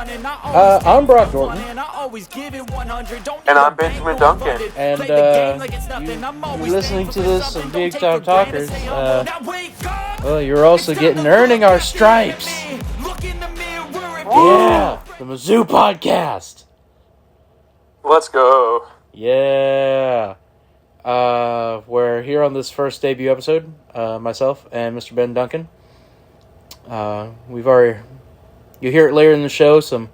I'm Brock Gorton. And I'm Benjamin Duncan. And you're listening to this on Big Time Talkers. Well, you're also earning our stripes. Yeah, the Mizzou podcast. Let's go. Yeah. We're here on this first debut episode, myself and Mr. Ben Duncan. You hear it later in the show, some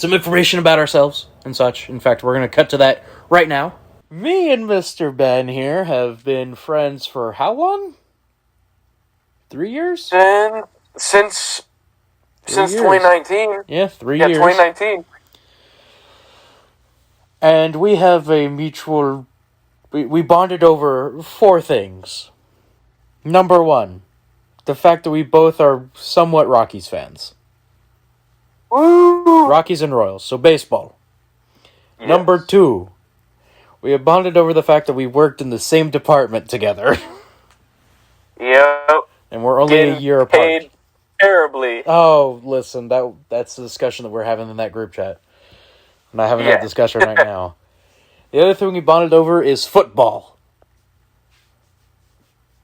information about ourselves and such. In fact, we're going to cut to that right now. Me and Mr. Ben here have been friends for how long? 3 years? Since 2019. Yeah, 3 years. Yeah, 2019. And we have a mutual... We bonded over 4 things. Number 1, the fact that we both are somewhat Rockies fans. Woo! Rockies and Royals, so baseball. Yes. Number 2, we have bonded over the fact that we worked in the same department together. Yep. And we're only a year apart. Paid terribly. Oh, listen, that's the discussion that we're having in that group chat. I'm not having that discussion right now. The other thing we bonded over is football.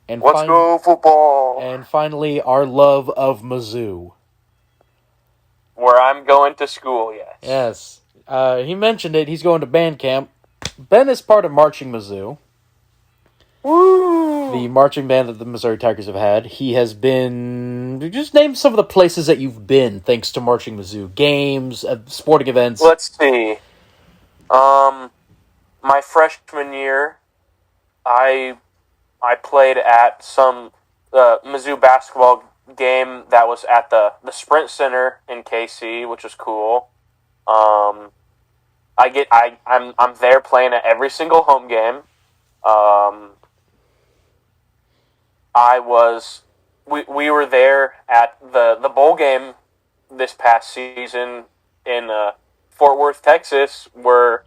And Let's go football. And finally, our love of Mizzou. Where I'm going to school, yes. Yes. He mentioned it. He's going to band camp. Ben is part of Marching Mizzou. Woo! The marching band that the Missouri Tigers have had. He has been... Just name some of the places that you've been thanks to Marching Mizzou. Games, sporting events. Let's see. My freshman year, I played at some Mizzou basketball game that was at the Sprint Center in KC, which was cool. I'm there playing at every single home game. We were there at the bowl game this past season in Fort Worth, Texas, where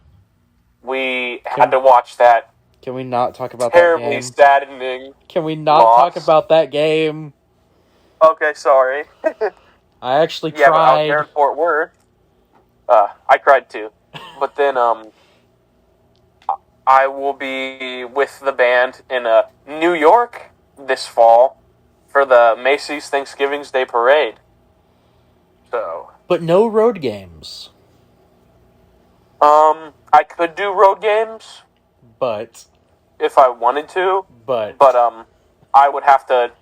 we had to watch that. Can we not talk about that game? Terribly saddening. Can we not talk about that game? Okay, sorry. I actually tried. But out cried. there in Fort Worth, I cried too. But then I will be with the band in New York this fall for the Macy's Thanksgiving Day Parade. So. But no road games. I could do road games. But. If I wanted to. But I would have to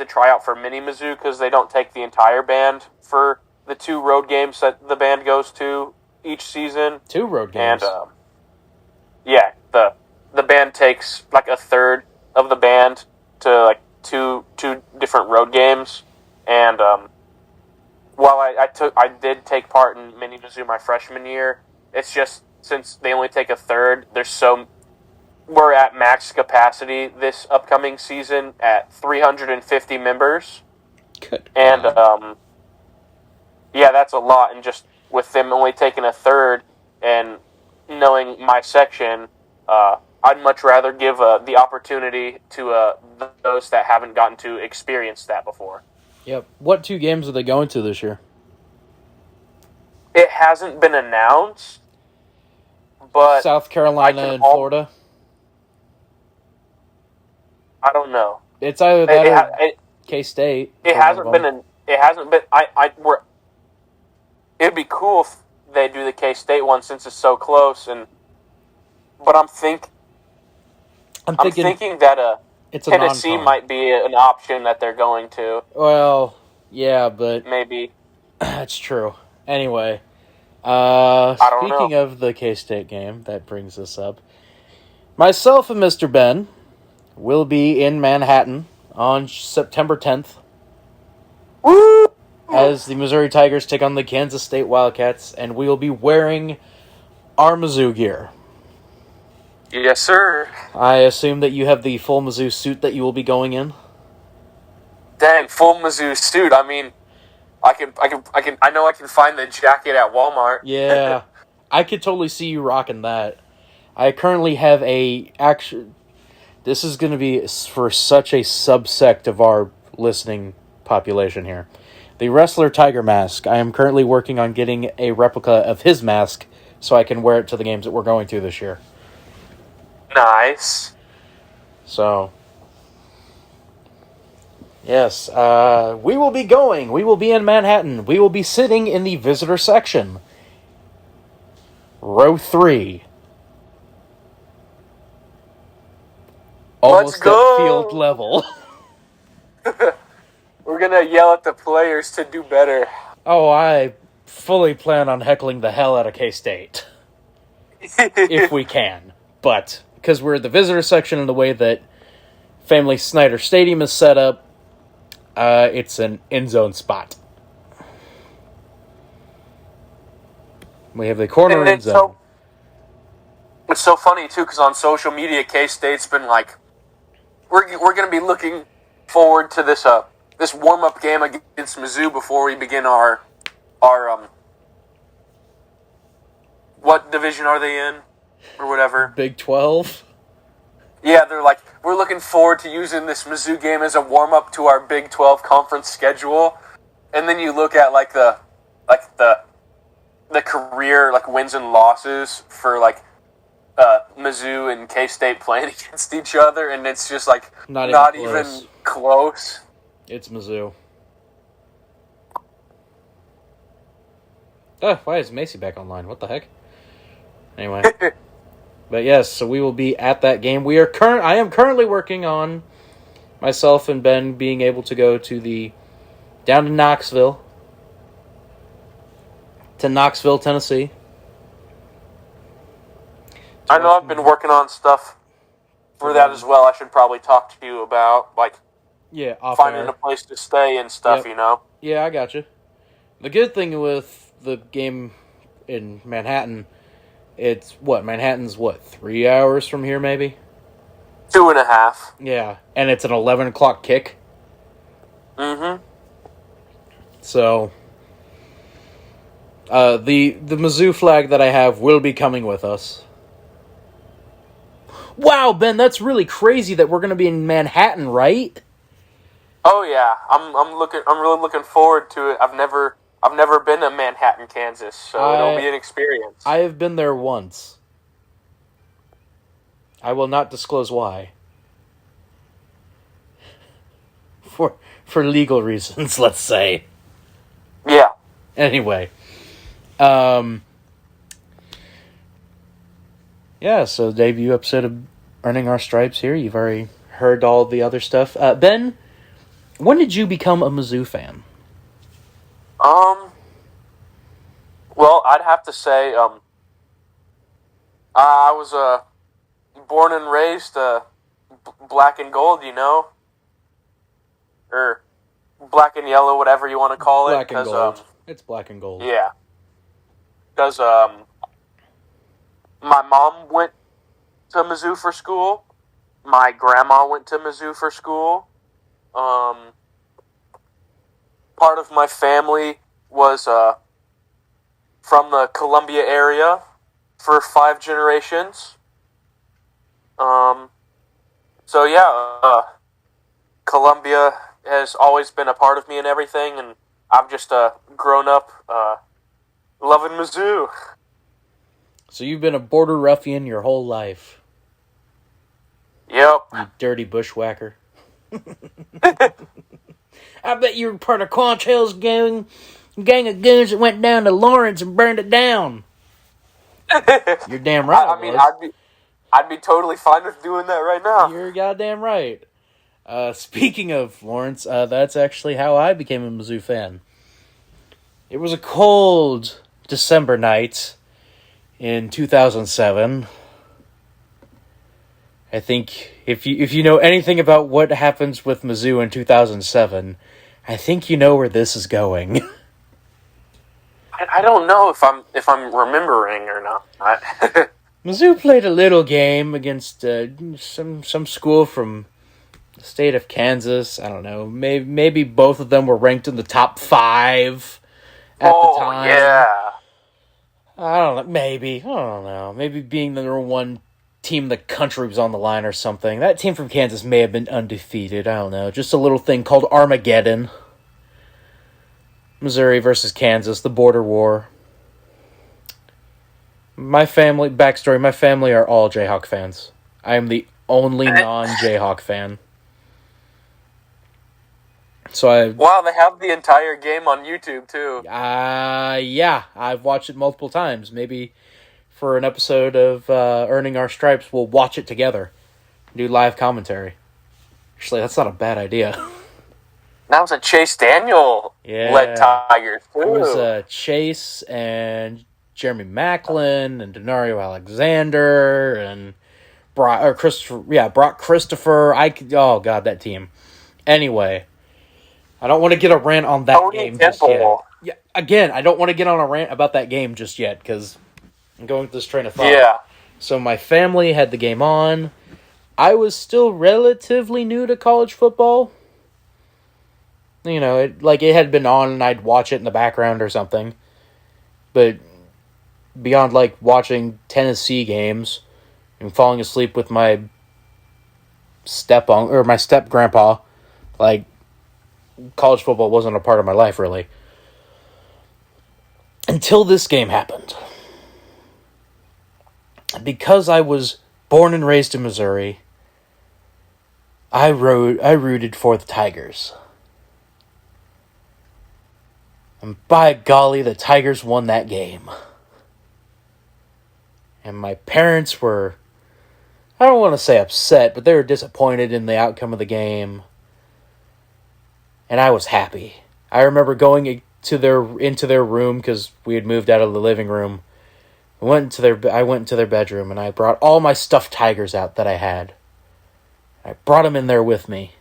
try out for Mini Mizzou because they don't take the entire band for the 2 road games that the band goes to each season. 2 road games. And the band takes like a third of the band to like two different road games. And while I did take part in Mini Mizzou my freshman year, it's just since they only take a third, we're at max capacity this upcoming season at 350 members. Good. And, that's a lot. And just with them only taking a third and knowing my section, I'd much rather give the opportunity to those that haven't gotten to experience that before. Yep. What 2 games are they going to this year? It hasn't been announced, but... South Carolina and Florida? I don't know. It's either that or K-State. It hasn't been. It'd be cool if they do the K-State one since it's so close. But I'm thinking that Tennessee might be an option that they're going to. Well, yeah, but maybe that's true. Anyway, speaking of the K-State game, that brings us up. Myself and Mr. Ben will be in Manhattan on September 10th. Woo! As the Missouri Tigers take on the Kansas State Wildcats, and we will be wearing our Mizzou gear. Yes, sir. I assume that you have the full Mizzou suit that you will be going in. Dang, full Mizzou suit. I mean, I know I can find the jacket at Walmart. Yeah, I could totally see you rocking that. I currently have this is going to be for such a subsect of our listening population here. The wrestler Tiger Mask. I am currently working on getting a replica of his mask so I can wear it to the games that we're going to this year. Nice. So, yes, we will be going. We will be in Manhattan. We will be sitting in the visitor section. Row 3. Almost Let's go! at field level. We're going to yell at the players to do better. Oh, I fully plan on heckling the hell out of K-State. If we can. But, because we're at the visitor section in the way that Family Snyder Stadium is set up, it's an end-zone spot. We have the corner end zone. It's so funny, too, because on social media, K-State's been like, we're going to be looking forward to this this warm-up game against Mizzou before we begin our what division are they in? Or whatever. Big 12? Yeah, they're like, we're looking forward to using this Mizzou game as a warm-up to our Big 12 conference schedule. And then you look at, the career, wins and losses for, Mizzou and K-State playing against each other, and it's just, not even close. It's Mizzou. Oh, why is Macy back online? What the heck? Anyway. But yes, so we will be at that game. I am currently working on myself and Ben being able to go down to Knoxville, Tennessee. I know I've been working on stuff for that as well. I should probably talk to you about, finding a place to stay and stuff, Yep. Yeah, I got you. The good thing with the game in Manhattan, Manhattan's 3 hours from here, maybe? 2.5. Yeah, and it's an 11 o'clock kick. Mm-hmm. So, the Mizzou flag that I have will be coming with us. Wow, Ben, that's really crazy that we're going to be in Manhattan, right? Oh yeah, I'm really looking forward to it. I've never been to Manhattan, Kansas, so it'll be an experience. I have been there once. I will not disclose why. For legal reasons, let's say. Yeah. Anyway. Yeah, so debut episode of Earning Our Stripes here. You've already heard all the other stuff. Ben, when did you become a Mizzou fan? Well, I'd have to say, I was born and raised black and gold, or black and yellow, whatever you want to call it. Black and gold. It's black and gold. Yeah, because my mom went to Mizzou for school. My grandma went to Mizzou for school. Part of my family was from the Columbia area for 5 generations. So yeah, Columbia has always been a part of me and everything, and I've just grown up loving Mizzou. So you've been a border ruffian your whole life. Yep. You dirty bushwhacker. I bet you were part of Quantrell's gang of goons that went down to Lawrence and burned it down. You're damn right. I mean, I'd be totally fine with doing that right now. You're goddamn right. Speaking of Lawrence, that's actually how I became a Mizzou fan. It was a cold December night in 2007. I think if you know anything about what happens with Mizzou in 2007, I think you know where this is going. I don't know if I'm remembering or not. Mizzou played a little game against some school from the state of Kansas. I don't know. Maybe both of them were ranked in the top 5 at the time. Oh yeah. I don't know. Maybe. I don't know. Maybe being the number 1 team in the country was on the line or something. That team from Kansas may have been undefeated. I don't know. Just a little thing called Armageddon. Missouri versus Kansas, the border war. My family are all Jayhawk fans. I am the only non-Jayhawk fan. Wow, they have the entire game on YouTube, too. Yeah, I've watched it multiple times. Maybe for an episode of Earning Our Stripes, we'll watch it together. Do live commentary. Actually, that's not a bad idea. That was a Chase Daniel-led Tigers, too. It was Chase and Jeremy Macklin and Denario Alexander and Brock Christopher. Oh, God, that team. Anyway, I don't want to get a rant on that game just yet. Yeah, again, I don't want to get on a rant about that game just yet because I'm going with this train of thought. Yeah. So my family had the game on. I was still relatively new to college football. You know, it had been on and I'd watch it in the background or something. But beyond, watching Tennessee games and falling asleep with my step-grandpa, college football wasn't a part of my life, really. Until this game happened. Because I was born and raised in Missouri, I rooted for the Tigers. And by golly, the Tigers won that game. And my parents were, I don't want to say upset, but they were disappointed in the outcome of the game. And I was happy. I remember going into their room because we had moved out of the living room. I went into their bedroom and I brought all my stuffed tigers out that I had. I brought them in there with me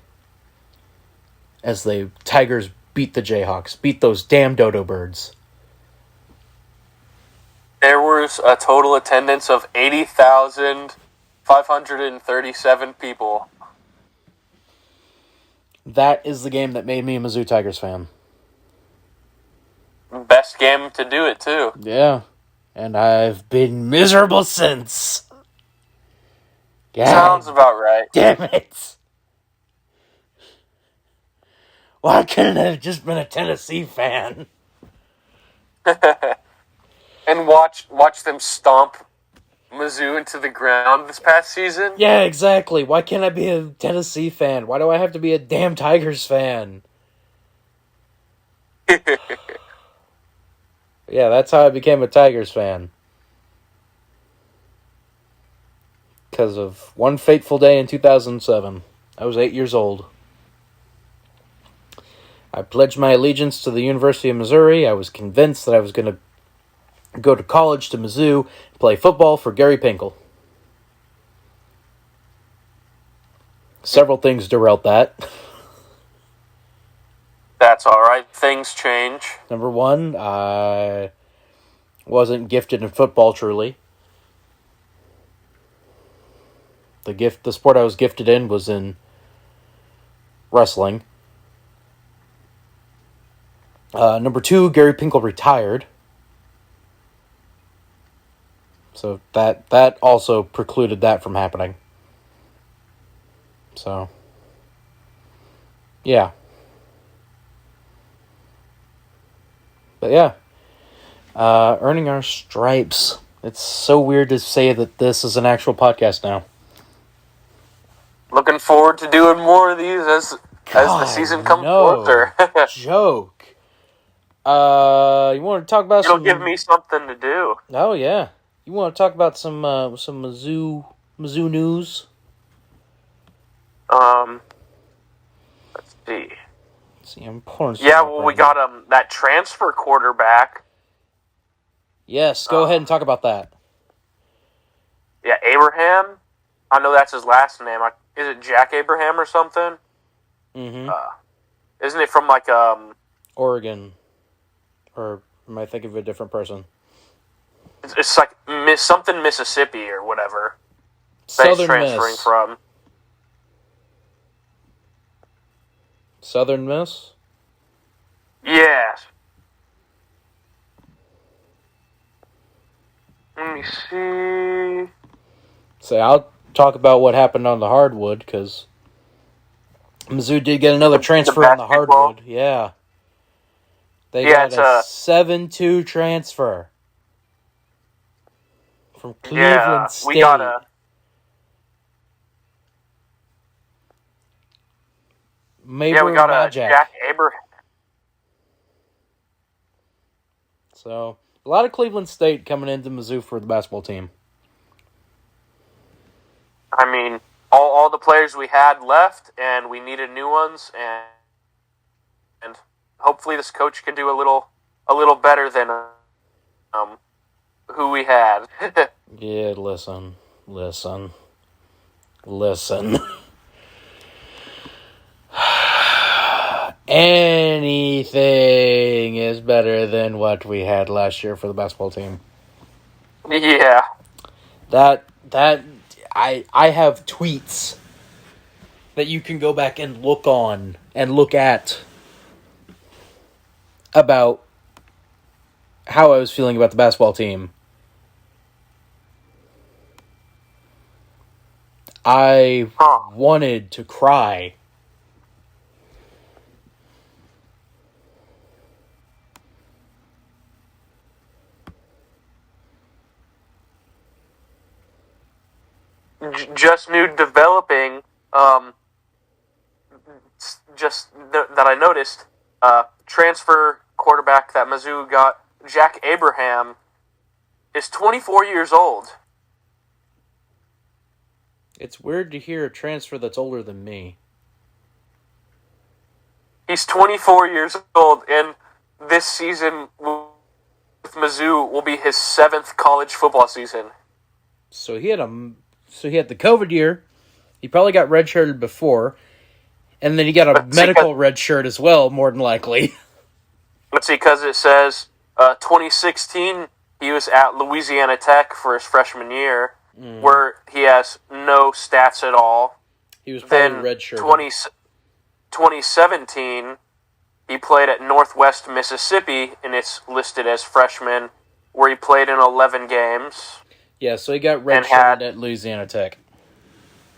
as the Tigers beat the Jayhawks, beat those damn dodo birds. There was a total attendance of 80,537 people. That is the game that made me a Mizzou Tigers fan. Best game to do it, too. Yeah. And I've been miserable since. God, sounds about right. Damn it. Why couldn't I have just been a Tennessee fan? And watch them stomp Mizzou into the ground this past season? Yeah, exactly. Why can't I be a Tennessee fan? Why do I have to be a damn Tigers fan? Yeah, that's how I became a Tigers fan. Because of one fateful day in 2007. I was 8 years old. I pledged my allegiance to the University of Missouri. I was convinced that I was going to go to college to Mizzou and play football for Gary Pinkel. Several things derailed that. That's alright. Things change. Number one, I wasn't gifted in football truly. The sport I was gifted in was in wrestling. Number two, Gary Pinkel retired. So that also precluded that from happening. So, yeah. But yeah. Earning Our Stripes. It's so weird to say that this is an actual podcast now. Looking forward to doing more of these as the season comes closer. Joke. You want to talk about It'll give me something to do. Oh yeah. You want to talk about some Mizzou news? Let's see. I'm pulling. Yeah, well, we got that transfer quarterback. Yes, go ahead and talk about that. Yeah, Abraham. I know that's his last name. Is it Jack Abraham or something? Mm-hmm. Isn't it from Oregon? Or am I thinking of a different person? It's like something Mississippi or whatever. Southern transferring Miss. from. Southern Miss? Yes. Let me see. So I'll talk about what happened on the hardwood, because Mizzou did get another transfer on the hardwood. Yeah. They got a 7-2 transfer from Cleveland State. We got a... Maber we got Magic. a Jack Abraham. So, a lot of Cleveland State coming into Mizzou for the basketball team. I mean, all the players we had left, and we needed new ones, and hopefully this coach can do a little better than who we had. Yeah, listen. Anything is better than what we had last year for the basketball team. Yeah. I have tweets that you can go back and look at about how I was feeling about the basketball team. I wanted to cry. Just new developing, that I noticed, transfer quarterback that Mizzou got, Jack Abraham, is 24 years old. It's weird to hear a transfer that's older than me. He's 24 years old, and this season with Mizzou will be his 7th college football season. So he had the COVID year. He probably got redshirted before, and then he got a medical red shirt as well, more than likely. Let's see, because it says 2016 he was at Louisiana Tech for his freshman year, where he has no stats at all. He was probably redshirted. 2017 he played at Northwest Mississippi, and it's listed as freshman, where he played in 11 games. Yeah, so he got redshirted at Louisiana Tech.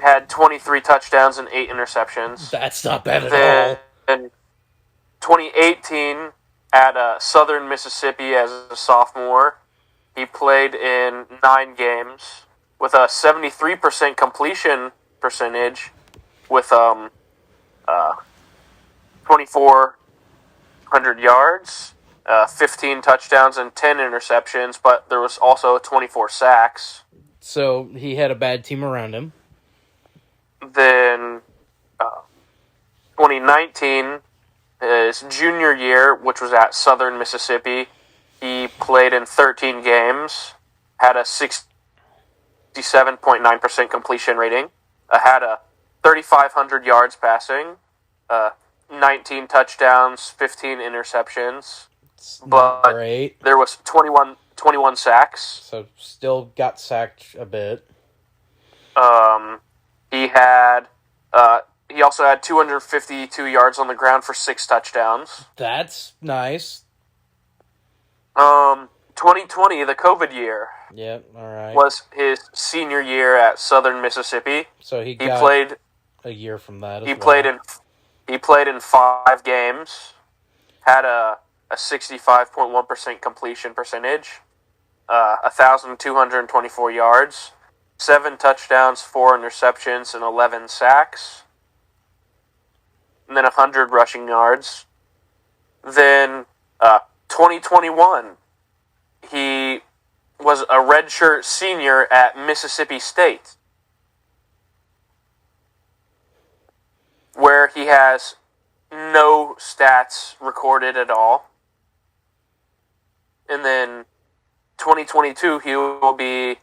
Had 23 touchdowns and 8 interceptions. That's not bad at all. In 2018, at Southern Mississippi as a sophomore, he played in 9 games with a 73% completion percentage, with 2,400 yards, 15 touchdowns, and 10 interceptions, but there was also 24 sacks. So he had a bad team around him. Then 2019, his junior year, which was at Southern Mississippi, he played in 13 games, had a 67.9% completion rating, had a 3,500 yards passing, 19 touchdowns, 15 interceptions. But great. There was 21 sacks. So still got sacked a bit. He also had 252 yards on the ground for 6 touchdowns. That's nice. 2020, the COVID year. Yep, all right. Was his senior year at Southern Mississippi. So he played a year from that. He played in 5 games. Had a 65.1% completion percentage. 1,224 yards. 7 touchdowns, 4 interceptions, and 11 sacks. And then 100 rushing yards. Then 2021, he was a redshirt senior at Mississippi State, where he has no stats recorded at all. And then 2022, he will be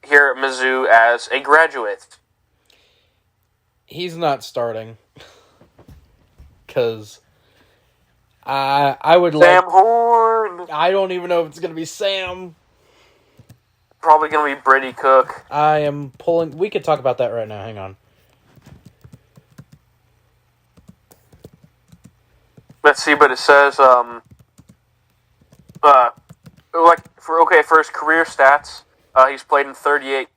here at Mizzou as a graduate. He's not starting. Because I would Sam Horn! I don't even know if it's going to be Sam. Probably going to be Brady Cook. I am pulling... We could talk about that right now. Hang on. Let's see, but it says, for his career stats, he's played in 38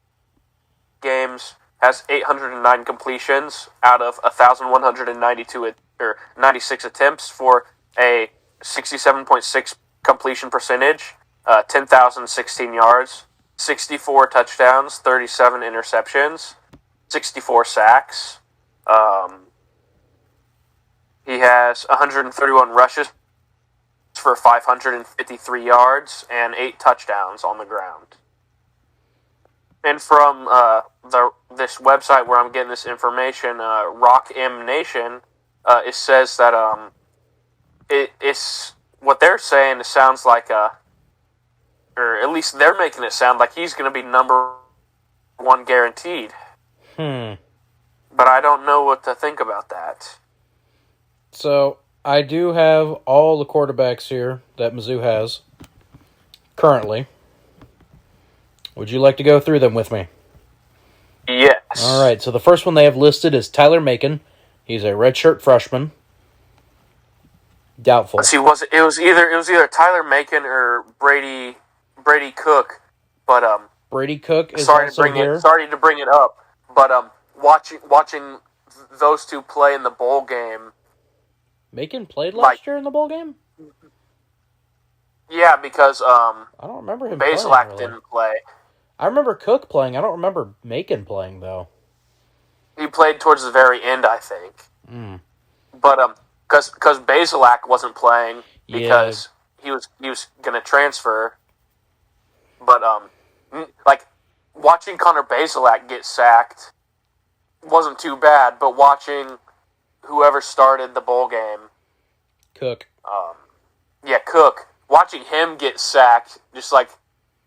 games, has 809 completions out of 1,192 or 96 attempts for a 67.6 completion percentage, 10,016 yards, 64 touchdowns, 37 interceptions, 64 sacks. He has 131 rushes for 553 yards and 8 touchdowns on the ground. And from this website where I'm getting this information, Rock M Nation, it says that it's what they're saying. It sounds like or at least they're making it sound like he's going to be number 1 guaranteed. But I don't know what to think about that. So, I do have all the quarterbacks here that Mizzou has currently. Would you like to go through them with me? Yes. All right, so the first one they have listed is Tyler Macon. He's a redshirt freshman. Doubtful. Let's see, it was either Tyler Macon or Brady Cook, but Brady Cook is sorry also here. Sorry to bring it up, but watching those two play in the bowl game. Macon played last year in the bowl game? Yeah, because I don't remember him playing. Bazelak didn't play. I remember Cook playing. I don't remember Macon playing though. He played towards the very end, I think. But because Bazelak wasn't playing because he was going to transfer. But like watching Connor Bazelak get sacked wasn't too bad, but watching whoever started the bowl game, Cook. Cook. Watching him get sacked just like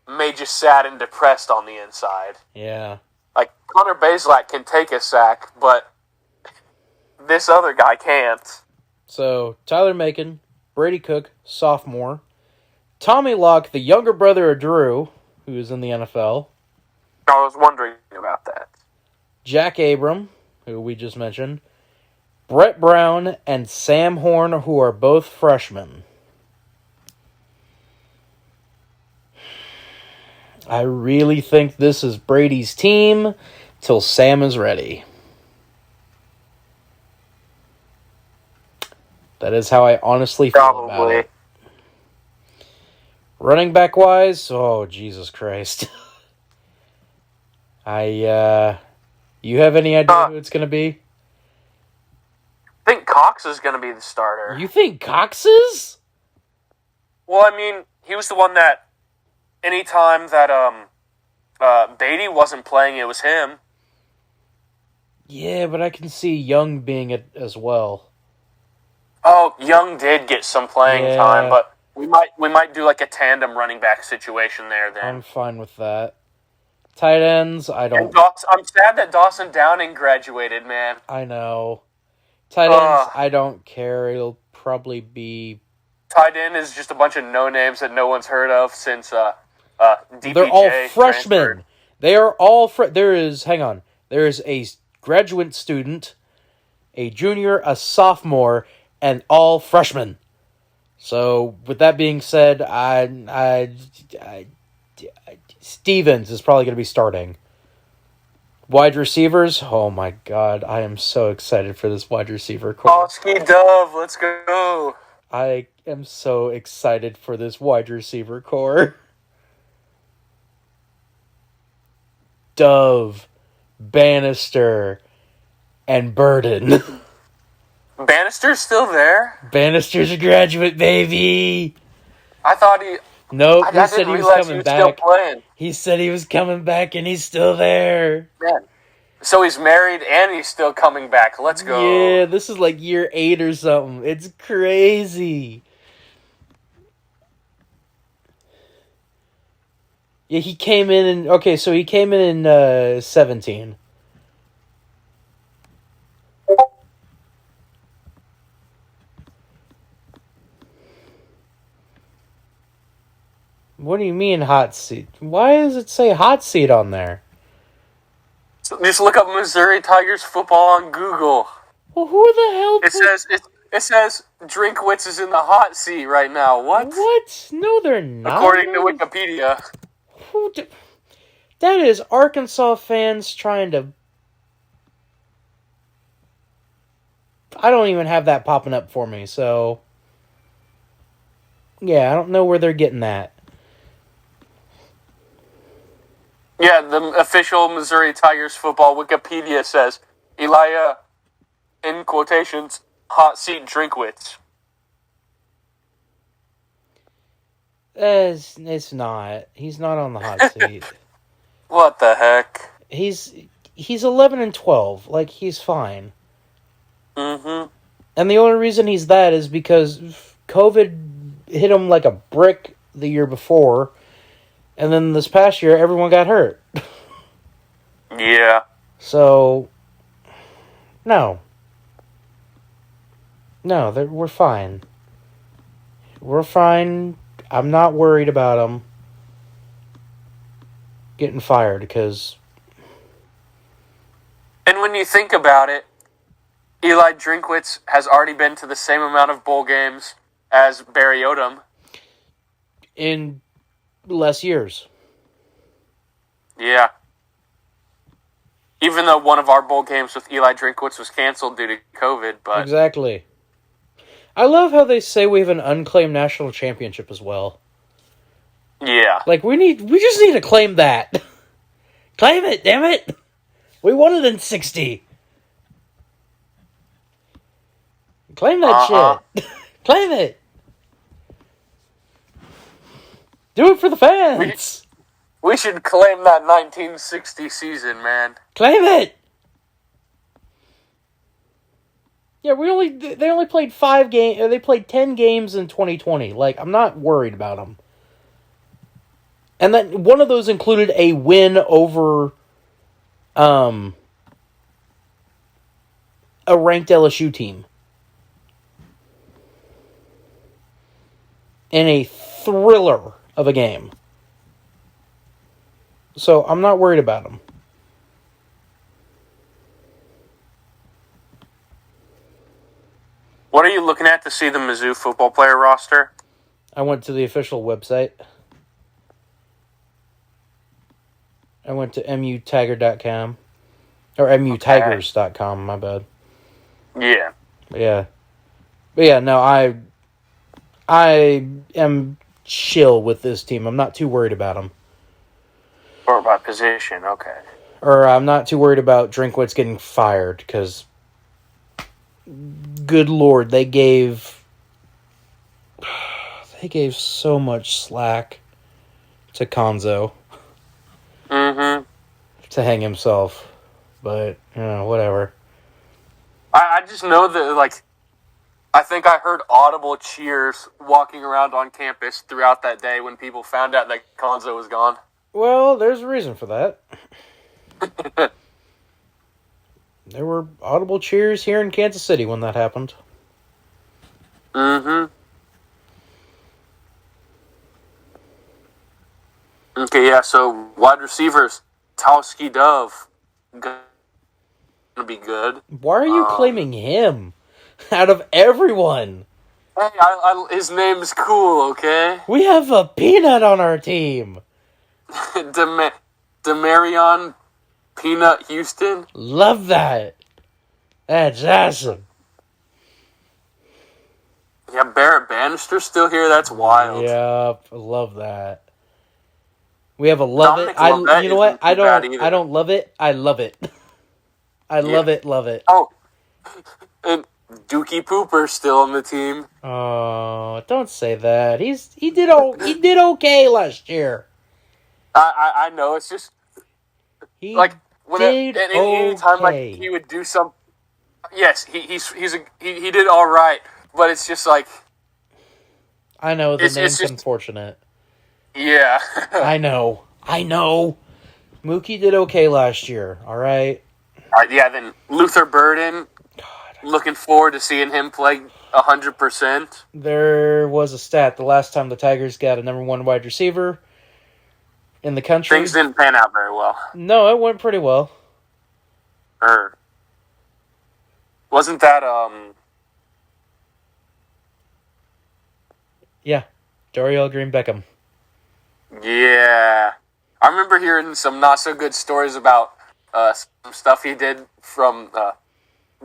made you sad and depressed on the inside. Yeah. Like Connor Bazelak can take a sack, but this other guy can't. So Tyler Macon, Brady Cook, sophomore, Tommy Locke, the younger brother of Drew, who is in the NFL. I was wondering about that. Jack Abram, who we just mentioned, Brett Brown, and Sam Horn, who are both freshmen. I really think this is Brady's team till Sam is ready. That is how I honestly feel about it. Running back wise, oh Jesus Christ. You have any idea who it's going to be? I think Cox is going to be the starter. You think Cox is? Well, I mean, he was the one that anytime that Beatty wasn't playing, it was him. Yeah, but I can see Young being it as well. Oh, Young did get some playing time, but we might do like a tandem running back situation there then. I'm fine with that. Tight ends, I don't... I'm sad that Dawson Downing graduated, man. I know. Tight ends, I don't care. It'll probably be... Tight end is just a bunch of no-names that no one's heard of since DPJ They're all freshmen. transferred. They are all... There is a graduate student, a junior, a sophomore, and all freshmen. So, with that being said, Stevens is probably going to be starting. Wide receivers, oh my god, I am so excited for this wide receiver core. Oh, Ski Dove, let's go. I am so excited for this wide receiver core. Dove, Bannister, and Burden. Bannister's still there? Bannister's a graduate, baby! I thought he... Nope, he said he was coming he was back. Still playing. He said he was coming back, and he's still there. Man. So he's married, and he's still coming back. Let's go. Yeah, this is like year 8 or something. It's crazy. Yeah, he came in 17. What do you mean hot seat? Why does it say hot seat on there? So just look up Missouri Tigers football on Google. Well, who the hell... It says Drinkwitz is in the hot seat right now. What? What? No, they're not. According to Wikipedia. That is Arkansas fans trying to... I don't even have that popping up for me, so... Yeah, I don't know where they're getting that. Yeah, the official Missouri Tigers football Wikipedia says, Elia, in quotations, hot seat Drinkwitz. It's not. He's not on the hot seat. What the heck? He's 11-12. Like, he's fine. Mm-hmm. And the only reason he's that is because COVID hit him like a brick the year before, and then this past year, everyone got hurt. Yeah. So, no. No, we're fine. We're fine. I'm not worried about him getting fired, because... And when you think about it, Eli Drinkwitz has already been to the same amount of bowl games as Barry Odom. In less years. Yeah. Even though one of our bowl games with Eli Drinkwitz was canceled due to COVID, but... Exactly. I love how they say we have an unclaimed national championship as well. Yeah. Like, we just need to claim that. Claim it, damn it! We won it in 60. Claim that shit. Claim it. Do it for the fans. We should claim that 1960 season, man. Claim it. Yeah, they only played 5 games. They played 10 games in 2020. Like, I'm not worried about them. And then one of those included a win over a ranked LSU team. In a thriller of a game. So, I'm not worried about them. What are you looking at to see the Mizzou football player roster? I went to the official website. I went to mutiger.com. Or mutigers.com, my bad. Yeah. But yeah, no, I am chill with this team. I'm not too worried about them. Or by position, okay. Or I'm not too worried about Drinkwitz getting fired, because good lord, they gave so much slack to Konzo. Mm-hmm. To hang himself. But, whatever. I just know that, like, I think I heard audible cheers walking around on campus throughout that day when people found out that Konzo was gone. Well, there's a reason for that. There were audible cheers here in Kansas City when that happened. Mm-hmm. Okay, yeah, so wide receivers, Towski Dove, gonna be good. Why are you claiming him out of everyone? Hey, his name's cool, okay? We have a peanut on our team. Demarion Peanut Houston. Love that. That's awesome. Yeah, Barrett Bannister's still here. That's wild. Yep, love that. We have a love it. You know what? I don't love it. I love it. Love it. Oh, and Dookie Pooper's still on the team. Oh, don't say that. He did okay last year. I know. It's just any time like he would do some. Yes, he did all right, but it's just like. I know the name's unfortunate. Yeah. I know. Mookie did okay last year, all right? All right, yeah, then Luther Burden. God. Looking forward to seeing him play 100%. There was a stat the last time the Tigers got a number 1 wide receiver in the country. Things didn't pan out very well. No, it went pretty well. Wasn't that, Yeah, Dorial Green Beckham. Yeah. I remember hearing some not-so-good stories about some stuff he did from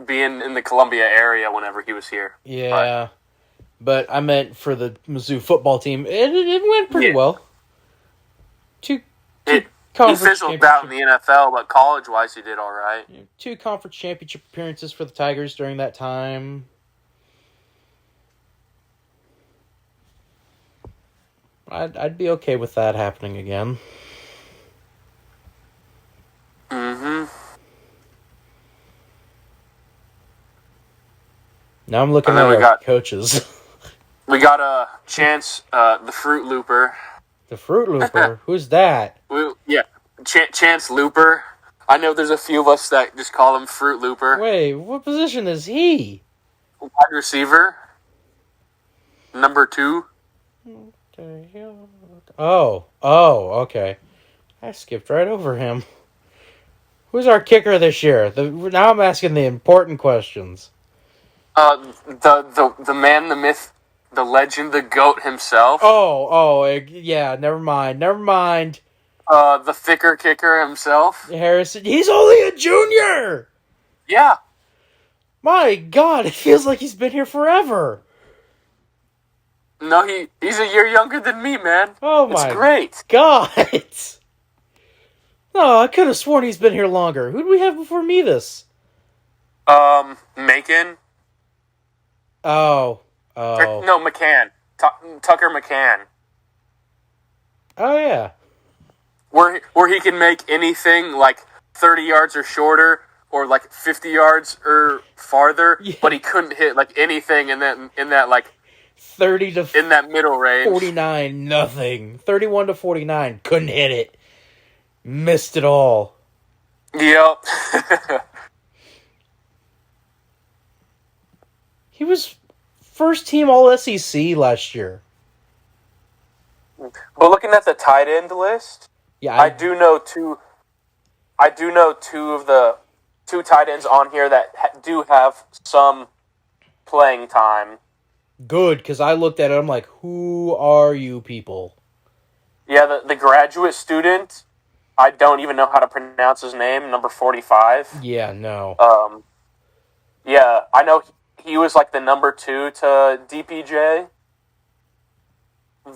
being in the Columbia area whenever he was here. Yeah. But I meant for the Mizzou football team. It went pretty well. Two He conference fizzled out in the NFL, but college-wise, he did all right. 2 conference championship appearances for the Tigers during that time. I'd be okay with that happening again. Mm-hmm. Now I'm looking at our coaches. We got a Chance, the Fruit Looper. The Fruit Looper? Who's that? Chance Looper. I know there's a few of us that just call him Fruit Looper. Wait, what position is he? Wide receiver. Number 2. Oh, okay. I skipped right over him. Who's our kicker this year? Now I'm asking the important questions. The man, the myth, the legend, the GOAT himself. Yeah, never mind. The thicker kicker himself. Harrison, he's only a junior! Yeah. My God, it feels like he's been here forever. No, he's a year younger than me, man. Oh my It's great. God. Oh, I could have sworn he's been here longer. Who'd we have before me this? Macon. Oh. No, McCann. Tucker McCann. Oh, yeah. Where he can make anything like 30 yards or shorter or like 50 yards or farther, but he couldn't hit like anything in that like 30 to in that middle range. 49, nothing. 31 to 49, couldn't hit it. Missed it all. Yep. He was first team All SEC last year. But looking at the tight end list, I do know two of the 2 tight ends on here that do have some playing time. Good, because I looked at it, I'm like, who are you people? Yeah, the graduate student, I don't even know how to pronounce his name, number 45. Yeah, no. Yeah, I know he was like the number 2 to DPJ.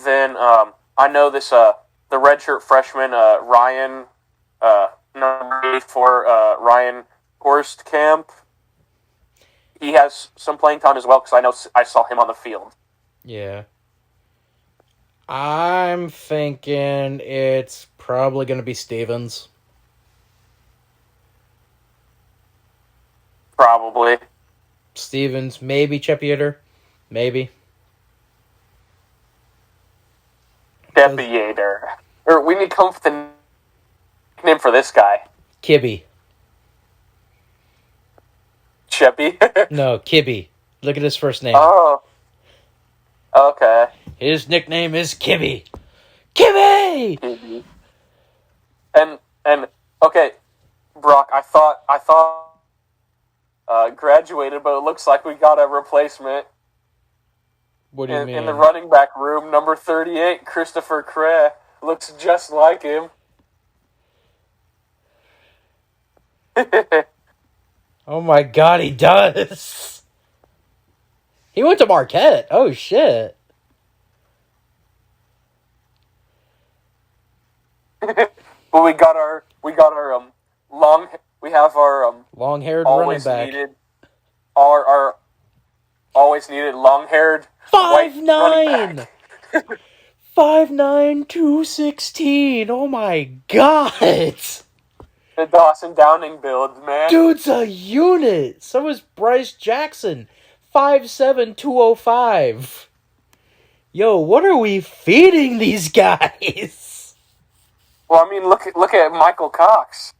Then, I know this, the redshirt freshman, Ryan, number 84, Ryan Horstkamp. He has some playing time as well, because I know I saw him on the field. Yeah. I'm thinking it's probably going to be Stevens. Probably. Stevens, maybe Chepiater. Maybe. Chepiater. Or we need to come up with a name for this guy. Kibby. Cheppy? No, Kibby. Look at his first name. Oh. Okay. His nickname is Kibby. Kibby! Mm-hmm. And okay, Brock, I thought graduated, but it looks like we got a replacement. What do you mean? In the running back room, number 38, Christopher Cray. Looks just like him. Oh my God, he does. He went to Marquette. Oh shit. But we got our long-haired running back. Our always needed long-haired 5'9". 5'9", 216. Oh my God. The Dawson Downing build, man. Dude's a unit. So is Bryce Jackson. 5'7", 205. Yo, what are we feeding these guys? Well, I mean, look at Michael Cox.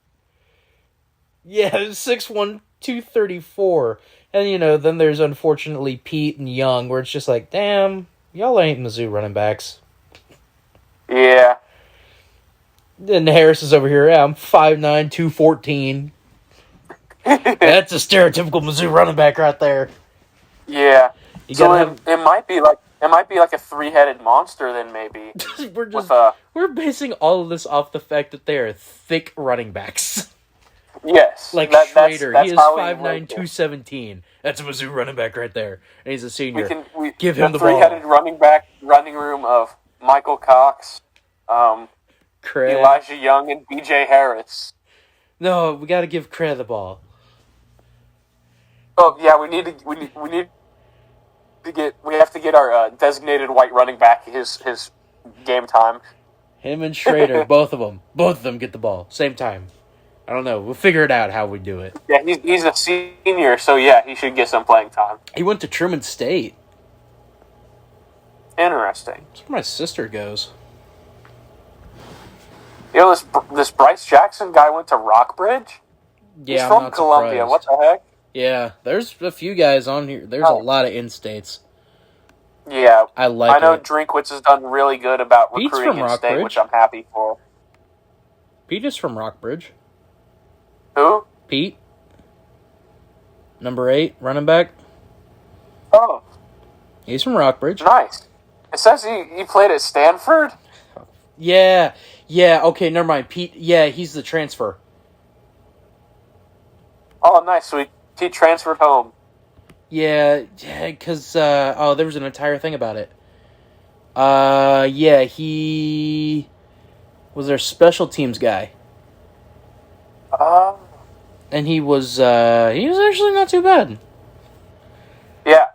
Yeah, 6'1", 234. And, then there's unfortunately Pete and Young, where it's just like, damn, y'all ain't Mizzou running backs. Yeah. Then Harris is over here. Yeah, I'm 5'9", 214. That's a stereotypical Mizzou running back right there. Yeah. It might be like a 3-headed monster then maybe. We're basing all of this off the fact that they are thick running backs. Yes. Like Schrader. That's He is how 5'9", we rank it. 217. That's a Mizzou running back right there. And he's a senior. Give the him the three-headed ball. running room of Michael Cox, Craig. Elijah Young, and B.J. Harris. No, we got to give Craig the ball. Oh yeah, we have to get our designated white running back his game time. Him and Schrader, both of them get the ball same time. I don't know. We'll figure it out how we do it. Yeah, he's a senior, so yeah, he should get some playing time. He went to Truman State. Interesting. That's where my sister goes. You know, this Bryce Jackson guy went to Rockbridge? Yeah, he's from Columbia. Surprised. What the heck? Yeah, there's a few guys on here. There's a lot of in-states. Yeah. I know it. Drinkwitz has done really good about recruiting in-state, which I'm happy for. Pete is from Rockbridge. Who? Pete. Number 8, running back. Oh. He's from Rockbridge. Nice. It says he played at Stanford? Yeah, okay, never mind. Pete, yeah, he's the transfer. Oh, nice. So he transferred home. Yeah, because, there was an entire thing about it. Yeah, he was their special teams guy. And he was actually not too bad. Yeah,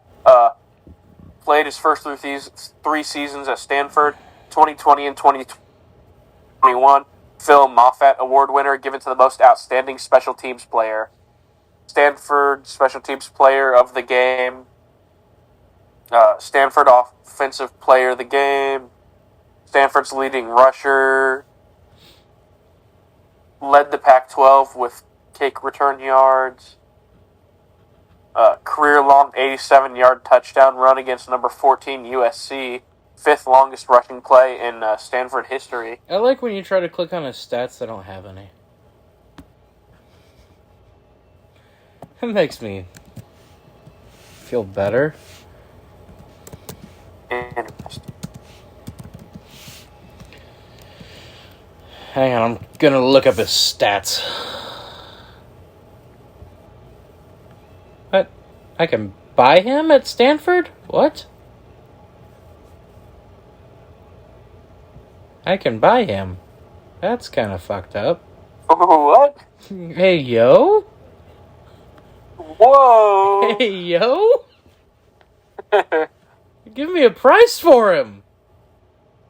played his first 3 seasons at Stanford, 2020 and 2021. Phil Moffat Award winner, given to the most outstanding special teams player. Stanford Special Teams Player of the Game. Stanford Offensive Player of the Game. Stanford's leading rusher. Led the Pac-12 with kick return yards. Career-long 87-yard touchdown run against number 14 USC. 5th longest rushing play in Stanford history. I like when you try to click on his stats that don't have any. It makes me feel better. Interesting. Hang on, I'm gonna look up his stats. What? I can buy him at Stanford? What? I can buy him. That's kind of fucked up. What? Hey, yo? Whoa! Hey, yo? Give me a price for him!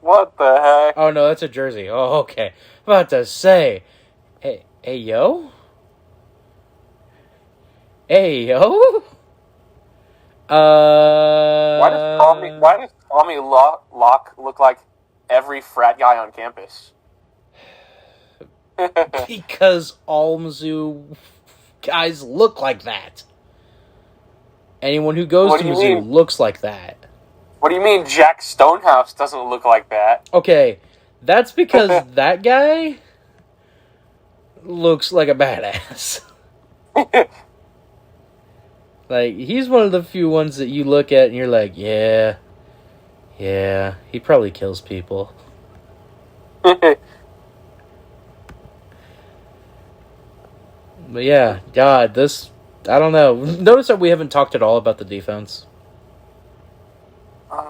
What the heck? Oh, no, that's a jersey. Oh, okay. About to say. Hey, yo? Hey, yo? Why does Tommy Locke look like every frat guy on campus? Because all Mizzou guys look like that. Anyone who goes to Mizzou looks like that. What do you mean Jack Stonehouse doesn't look like that? Okay, that's because that guy looks like a badass. Like, he's one of the few ones that you look at and you're like, yeah, he probably kills people. But yeah, God, I don't know. Notice that we haven't talked at all about the defense.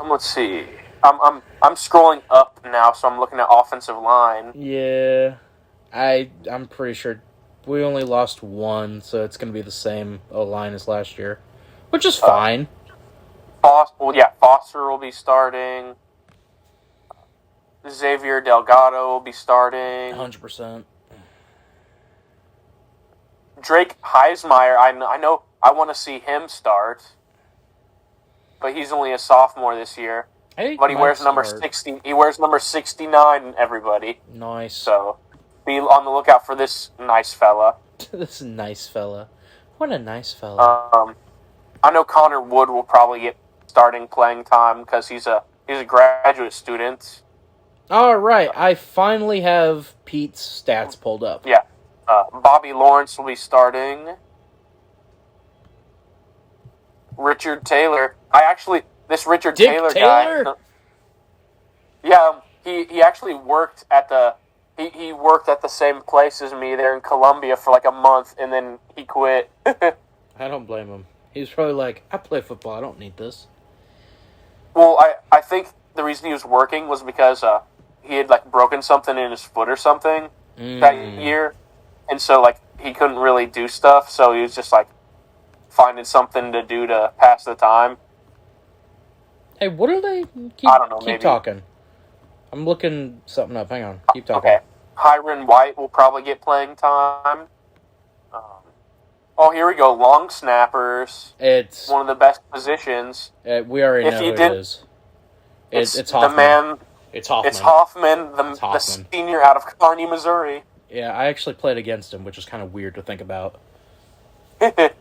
Let's see. I'm scrolling up now, so I'm looking at offensive line. Yeah, I'm pretty sure we only lost one, so it's going to be the same O-line as last year, which is fine. Foster will be starting. Xavier Delgado will be starting. 100%. Drake Heismeyer, I know I want to see him start, but he's only a sophomore this year. But he wears number 60. He wears number 69. Everybody. Nice. So be on the lookout for this nice fella. This nice fella. What a nice fella. I know Connor Wood will probably get starting playing time because he's a graduate student. All right, I finally have Pete's stats pulled up. Yeah. Bobby Lawrence will be starting. Richard Taylor. This Richard Dick Taylor Taylor? guy. Yeah, he actually worked at the he worked at the same place as me there in Columbia for like a month, and then he quit. I don't blame him. He's probably like, I play football. I don't need this. Well, I think the reason he was working was because he had like broken something in his foot or something that year, and so like he couldn't really do stuff. So he was just like finding something to do to pass the time. Hey, what are they? I don't know. Keep maybe. talking. I'm looking something up. Hang on. Keep talking. Okay. Hiron White will probably get playing time. Oh, here we go. Long snappers. It's one of the best positions. We already know who it is. It's Hoffman. The man. It's Hoffman. It's Hoffman, the senior out of Kearney, Missouri. Yeah, I actually played against him, which is kind of weird to think about. Let's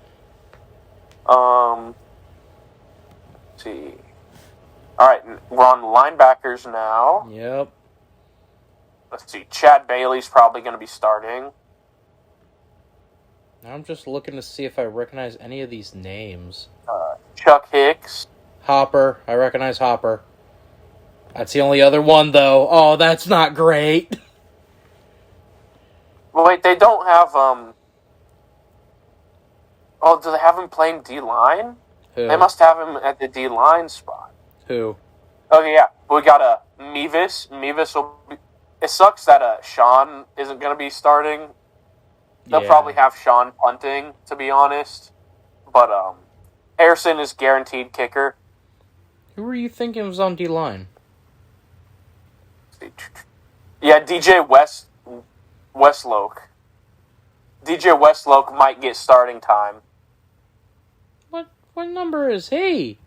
see. All right, we're on linebackers now. Yep. Let's see. Chad Bailey's probably going to be starting. I'm just looking to see if I recognize any of these names. Chuck Hicks. Hopper. I recognize Hopper. That's the only other one, though. Oh, that's not great. Well, wait, they don't have, Oh, do they have him playing D-line? Who? They must have him at the D-line spot. Who? Okay, yeah. We got Mevis. Mevis will be... It sucks that Sean isn't going to be starting. They'll probably have Sean punting, to be honest. But Harrison is guaranteed kicker. Who were you thinking was on D-line? Yeah, DJ Westloke. DJ Westloke might get starting time. What number is he?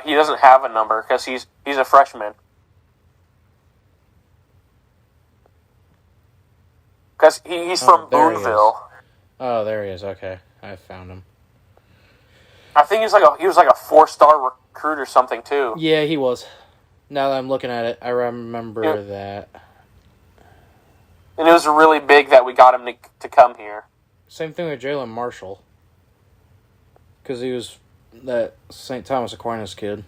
He doesn't have a number because he's a freshman. Because he's from Boonville. Oh, there he is. Okay, I found him. I think he was like a 4-star recruit or something too. Yeah, he was. Now that I'm looking at it, I remember that. And it was really big that we got him to come here. Same thing with Jalen Marshall. Because he was that St. Thomas Aquinas kid.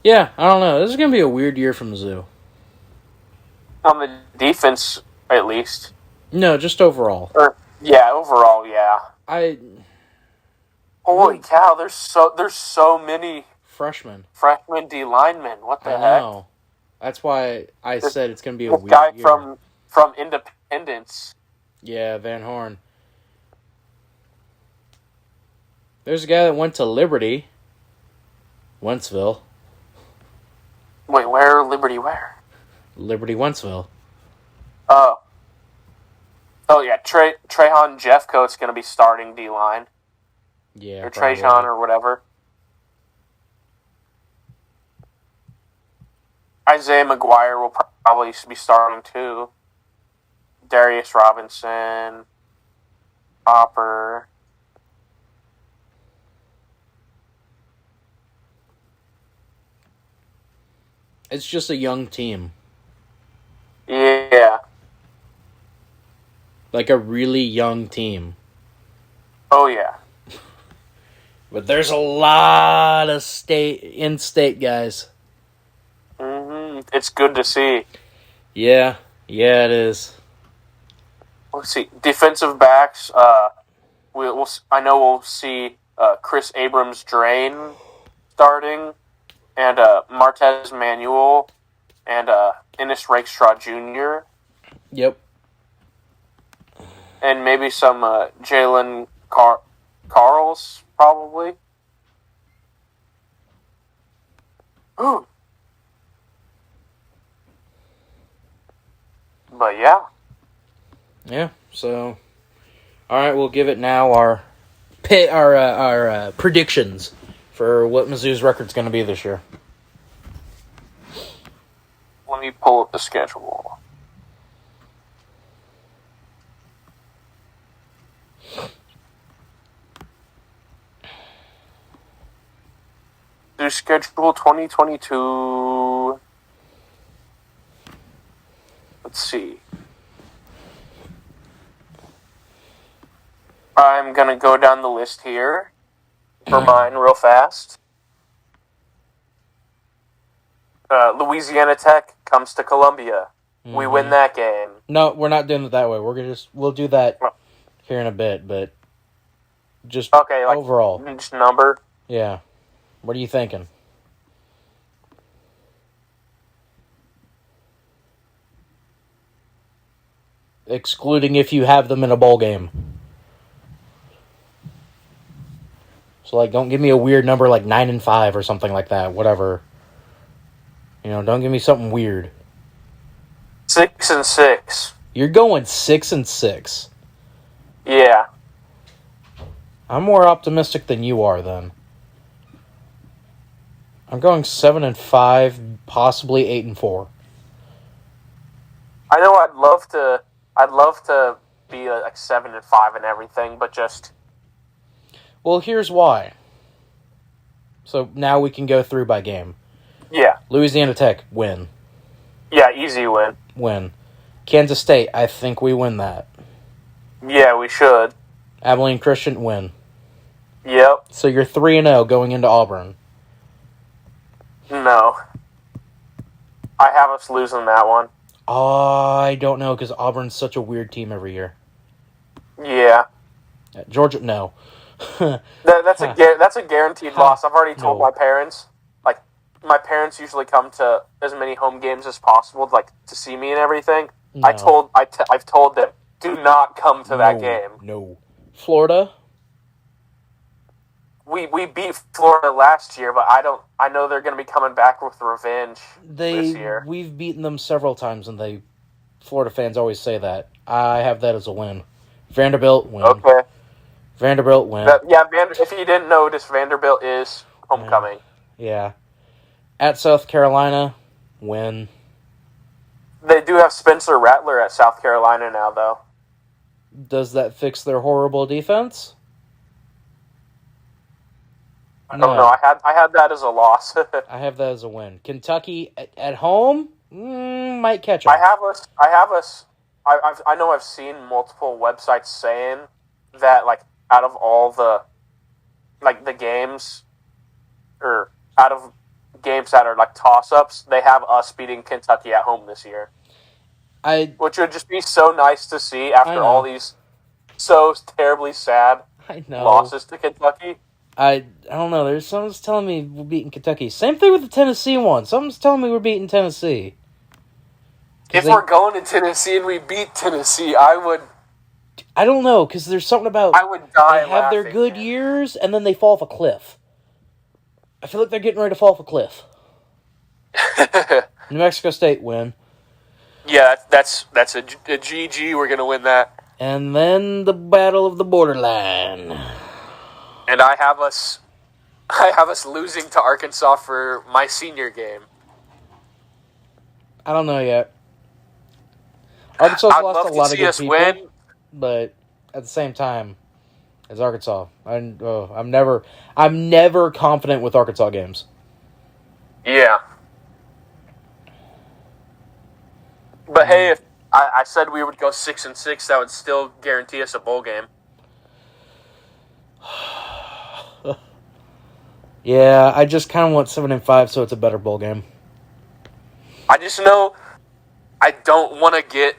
Yeah, I don't know. This is going to be a weird year from Mizzou. On the defense, at least. No, just overall. Overall, yeah. Holy cow! There's so many freshman D linemen. What the heck? I know. That's why I said it's going to be a weird guy year. from Independence. Yeah, Van Horn. There's a guy that went to Liberty, Wentzville. Wait, where Liberty? Where? Liberty Wentzville. Oh yeah, Trajan Jeffcoat's going to be starting D line. Yeah, or Trajan or whatever. Isaiah McGuire will probably be starting too. Darius Robinson, Hopper. It's just a young team. Yeah. Like a really young team. Oh, yeah. But there's a lot of in-state guys. Mm-hmm. It's good to see. Yeah, it is. Let's see. Defensive backs, I know we'll see Chris Abrams-Drain starting, and Martez Manuel, and Ennis Rakestraw Jr. Yep. And maybe some Jalen Carls, probably. Ooh. But yeah. Yeah, so all right, we'll give it now our predictions for what Mizzou's record's going to be this year. Let me pull up the schedule. The schedule 2022. Let's see. I'm going to go down the list here for mine real fast. Louisiana Tech comes to Columbia. Mm-hmm. We win that game. No, we're not doing it that way. We'll do that here in a bit, but just overall. Just number. Yeah. What are you thinking? Excluding if you have them in a bowl game. So, don't give me a weird number like 9-5 or something like that. Whatever. Don't give me something weird. 6-6. You're going 6-6. Yeah. I'm more optimistic than you are, then. I'm going 7-5, possibly 8-4. I know I'd love to be like 7-5 and everything, but just. Well, here's why. So now we can go through by game. Yeah. Louisiana Tech, win. Yeah, easy win. Win. Kansas State, I think we win that. Yeah, we should. Abilene Christian, win. Yep. So you're 3-0 going into Auburn. No. I have us losing that one. I don't know, because Auburn's such a weird team every year. Yeah. Georgia, no. That's a guaranteed loss. I've already told my parents. My parents usually come to as many home games as possible, to see me and everything. No. I've told them, do not come to that game. No. Florida? We beat Florida last year, but I know they're going to be coming back with revenge this year. We've beaten them several times, and Florida fans always say that. I have that as a win. Vanderbilt, win. Okay. Vanderbilt, win. If you didn't notice, Vanderbilt is homecoming. Yeah. At South Carolina, win. They do have Spencer Rattler at South Carolina now, though. Does that fix their horrible defense? I don't know. I had that as a loss. I have that as a win. Kentucky at home might catch up. I know I've seen multiple websites saying that out of all the the games, or out of games that are toss-ups, they have us beating Kentucky at home this year. Which would just be so nice to see after all these so terribly sad losses to Kentucky. I don't know. There's someone's telling me we're beating Kentucky. Same thing with the Tennessee one. Someone's telling me we're beating Tennessee. If we're going to Tennessee and we beat Tennessee, I don't know, because there's something about I would die. They have their good years and then they fall off a cliff. I feel like they're getting ready to fall off a cliff. New Mexico State, win. Yeah, that's a GG. We're gonna win that. And then the Battle of the Borderline. And I have us losing to Arkansas for my senior game. I don't know yet. Arkansas lost a lot of good people, win. But at the same time, it's Arkansas. I'm never confident with Arkansas games. Yeah. But hey, if I said we would go 6-6, that would still guarantee us a bowl game. Yeah, I just kind of want 7-5, so it's a better bowl game. I just know I don't want to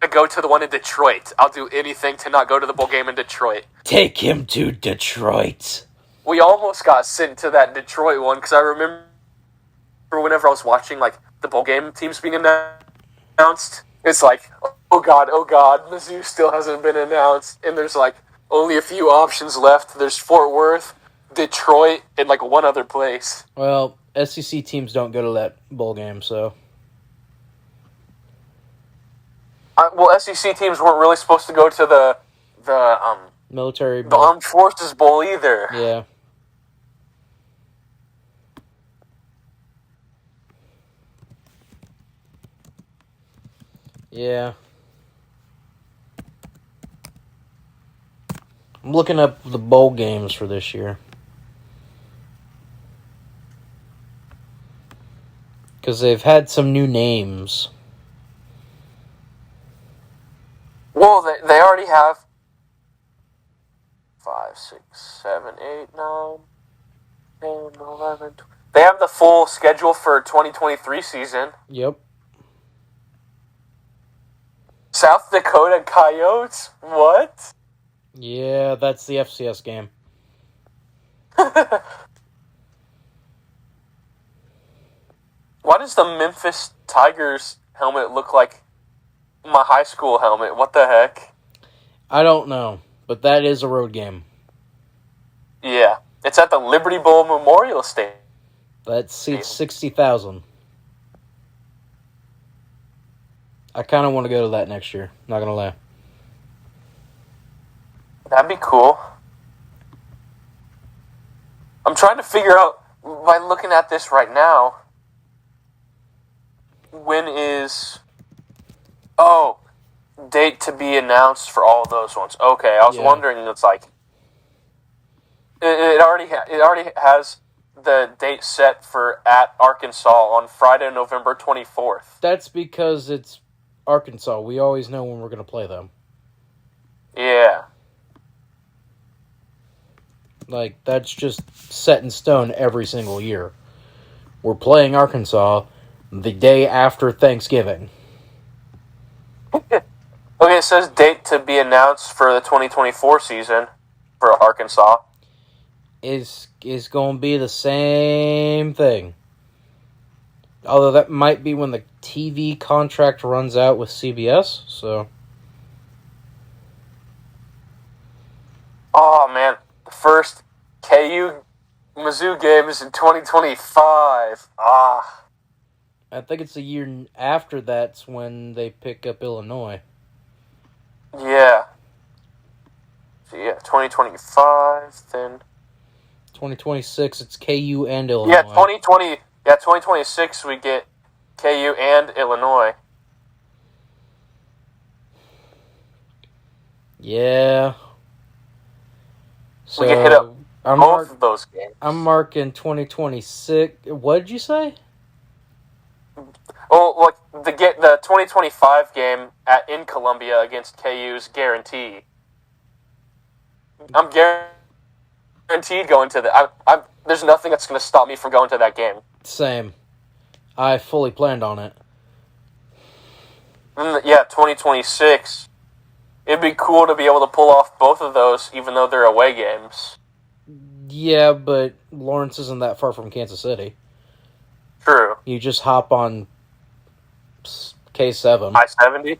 go to the one in Detroit. I'll do anything to not go to the bowl game in Detroit. Take him to Detroit. We almost got sent to that Detroit one, because I remember whenever I was watching the bowl game teams being announced, it's oh god, Mizzou still hasn't been announced, and there's only a few options left. There's Fort Worth, Detroit, and one other place. Well, SEC teams don't go to that bowl game, so. SEC teams weren't really supposed to go to the military bowl. The Armed Forces Bowl either. Yeah. Yeah. I'm looking up the bowl games for this year. Because they've had some new names. Well, they already have 5, 6, 7, 8, 9. 10, 11, 12. They have the full schedule for 2023 season. Yep. South Dakota Coyotes? What? Yeah, that's the FCS game. Why does the Memphis Tigers helmet look like my high school helmet? What the heck? I don't know, but that is a road game. Yeah. It's at the Liberty Bowl Memorial Stadium. That seats 60,000. I kind of want to go to that next year, not going to lie. That'd be cool. I'm trying to figure out, by looking at this right now, when is... Oh, date to be announced for all of those ones. Okay, I was wondering, it's like... It already has the date set for at Arkansas on Friday, November 24th. That's because it's Arkansas. We always know when we're going to play them. Yeah. Like, that's just set in stone every single year. We're playing Arkansas the day after Thanksgiving. Okay, it says date to be announced for the 2024 season for Arkansas. Is going to be the same thing. Although that might be when the TV contract runs out with CBS, so... Oh, man. The first KU Mizzou game is in 2025. I think it's a year after that's when they pick up Illinois. Yeah. So, yeah, 2025, then... 2026, it's KU and Illinois. Yeah, 2026 we get KU and Illinois. Yeah. So we can hit up both of those games. I'm marking 2026. What did you say? Oh, like the 2025 game in Columbia against KU's guarantee. I'm guaranteed going to the. There's nothing that's going to stop me from going to that game. Same. I fully planned on it. Yeah, 2026. It'd be cool to be able to pull off both of those, even though they're away games. Yeah, but Lawrence isn't that far from Kansas City. True. You just hop on K7. I-70?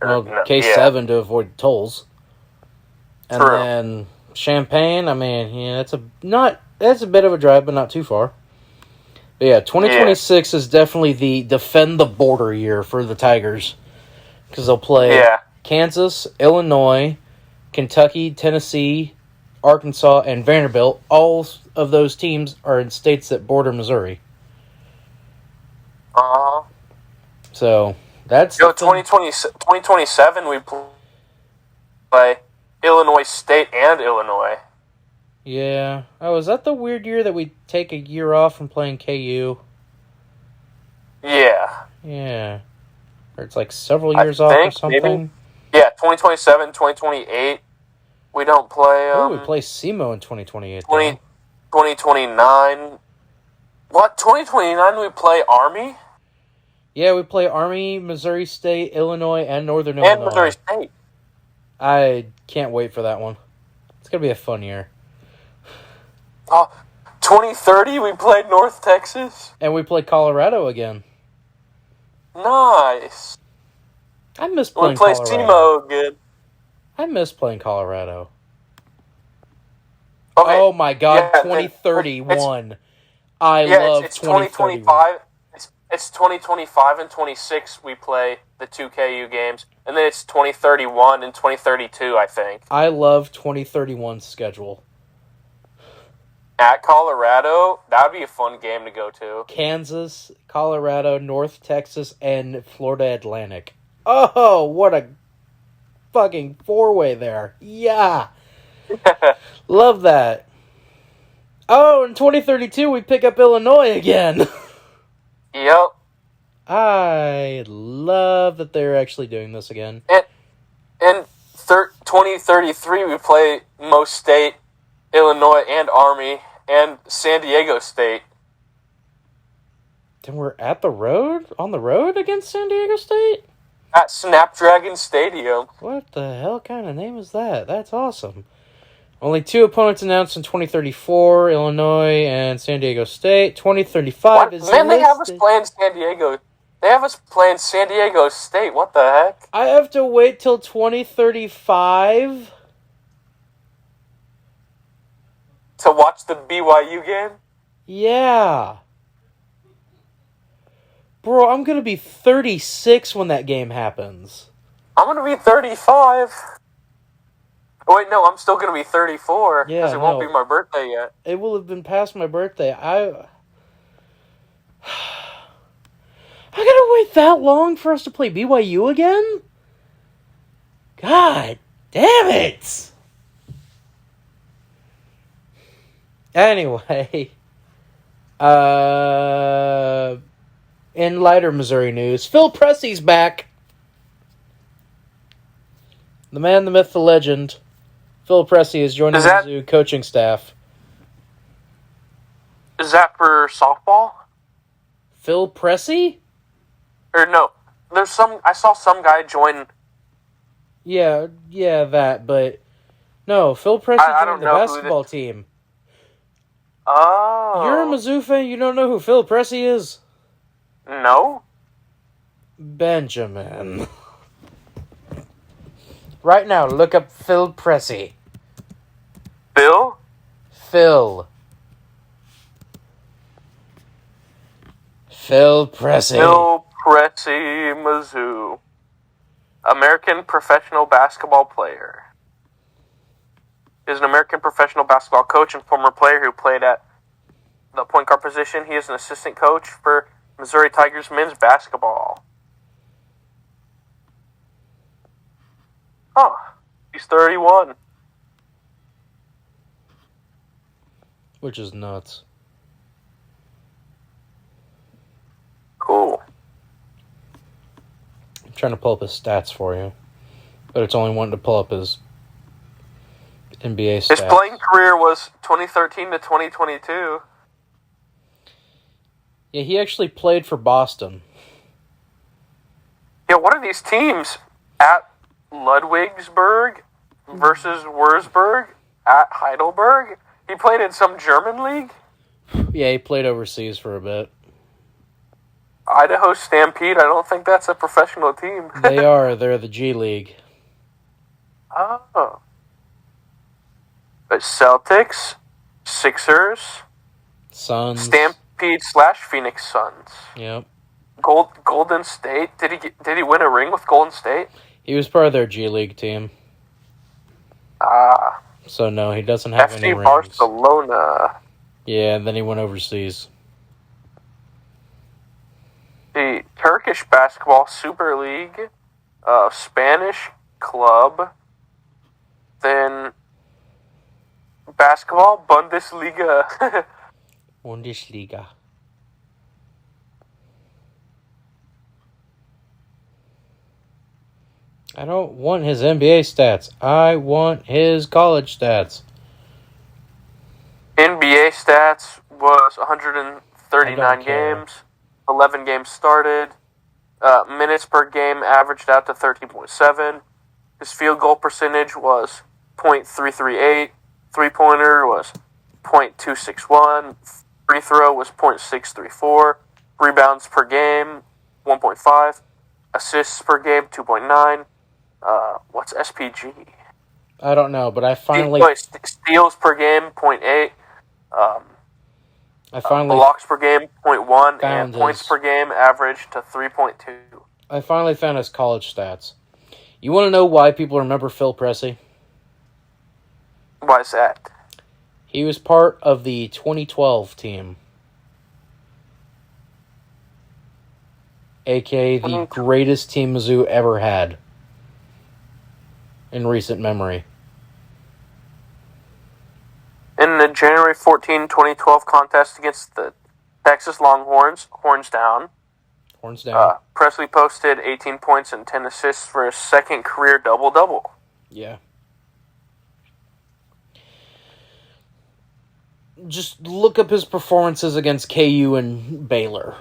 Well, K7 to avoid tolls. And True. then Champaign, I mean, yeah, that's a bit of a drive, but not too far. But yeah, 2026 is definitely the defend the border year for the Tigers. Because they'll play Kansas, Illinois, Kentucky, Tennessee, Arkansas, and Vanderbilt. All of those teams are in states that border Missouri. Uh-huh. So, that's... 2027 we play Illinois State and Illinois. Yeah. Oh, is that the weird year that we take a year off from playing KU? Yeah. Yeah. Or it's like several years off or something? Maybe. Yeah, 2027, 2028. We don't play... we play SEMO in 2028. 2029. What? 2029 we play Army? Yeah, we play Army, Missouri State, Illinois, and Northern Illinois. And Missouri State. I can't wait for that one. It's going to be a fun year. 2030 we played North Texas. And we play Colorado again. Nice. I miss playing Colorado. We play SEMO again. I miss playing Colorado. Okay. Oh my god, 2031. I love 2025. It's 2025 and 26 we play the 2 KU games. And then it's 2031 and 2032, I think. I love 2031's schedule. At Colorado, that would be a fun game to go to. Kansas, Colorado, North Texas, and Florida Atlantic. Oh, what a fucking four-way there. Yeah. Love that. Oh, in 2032, we pick up Illinois again. Yep. I love that they're actually doing this again. And 2033, we play Mo State, Illinois, and Army. and San Diego State. Then we're on the road against San Diego State? At Snapdragon Stadium. What the hell kind of name is that? That's awesome. Only 2 opponents announced in 2034, Illinois and San Diego State. 2035 is Man, they have us playing San Diego. They have us playing San Diego State. What the heck? I have to wait till 2035 to watch the BYU game? Yeah. Bro, I'm going to be 36 when that game happens. I'm going to be 35. Oh, wait, no, I'm still going to be 34. Yeah, because it won't be my birthday yet. It will have been past my birthday. I gotta wait that long for us to play BYU again? God damn it! Anyway, in lighter Missouri news, Phil Pressey's back. The man, the myth, the legend. Phil Pressey is joining the Mizzou coaching staff. Is that for softball? Phil Pressey? Or no, I saw some guy join. Yeah, that, but no, Phil Pressey joined the basketball team. Oh. You're a Mizzou fan, you don't know who Phil Pressey is? No. Benjamin. Right now, look up Phil Pressey. Bill? Phil Pressey. Phil Pressey, Mizzou. American professional basketball player. Is an American professional basketball coach and former player who played at the point guard position. He is an assistant coach for Missouri Tigers men's basketball. Huh. He's 31. Which is nuts. Cool. I'm trying to pull up his stats for you. But it's only wanting to pull up his NBA stats. His playing career was 2013 to 2022. Yeah, he actually played for Boston. Yeah, what are these teams? At Ludwigsburg versus Wurzburg at Heidelberg? He played in some German league? Yeah, he played overseas for a bit. Idaho Stampede, I don't think that's a professional team. They are. They're the G League. Oh. But Celtics, Sixers, Suns. Stampede / Phoenix Suns. Yep. Golden State. Did he win a ring with Golden State? He was part of their G League team. So no, he doesn't have any rings. FC Barcelona. Yeah, and then he went overseas. The Turkish Basketball Super League, Spanish club, then basketball Bundesliga. Bundesliga. I don't want his NBA stats. I want his college stats. NBA stats was 139 games, 11 games started. Minutes per game averaged out to 13.7. His field goal percentage was .338. Three-pointer was .261. Free throw was .634. Rebounds per game, 1.5. Assists per game, 2.9. What's SPG? I don't know, but I finally... Steals per game, 0.8. Blocks per game, 0.1. And points per game averaged to 3.2. I finally found his college stats. You want to know why people remember Phil Pressey? Why is that? He was part of the 2012 team. A.k.a. the greatest team Mizzou ever had. In recent memory. In the January 14, 2012 contest against the Texas Longhorns, Horns down. Presley posted 18 points and 10 assists for his second career double-double. Yeah. just look up his performances against KU and Baylor.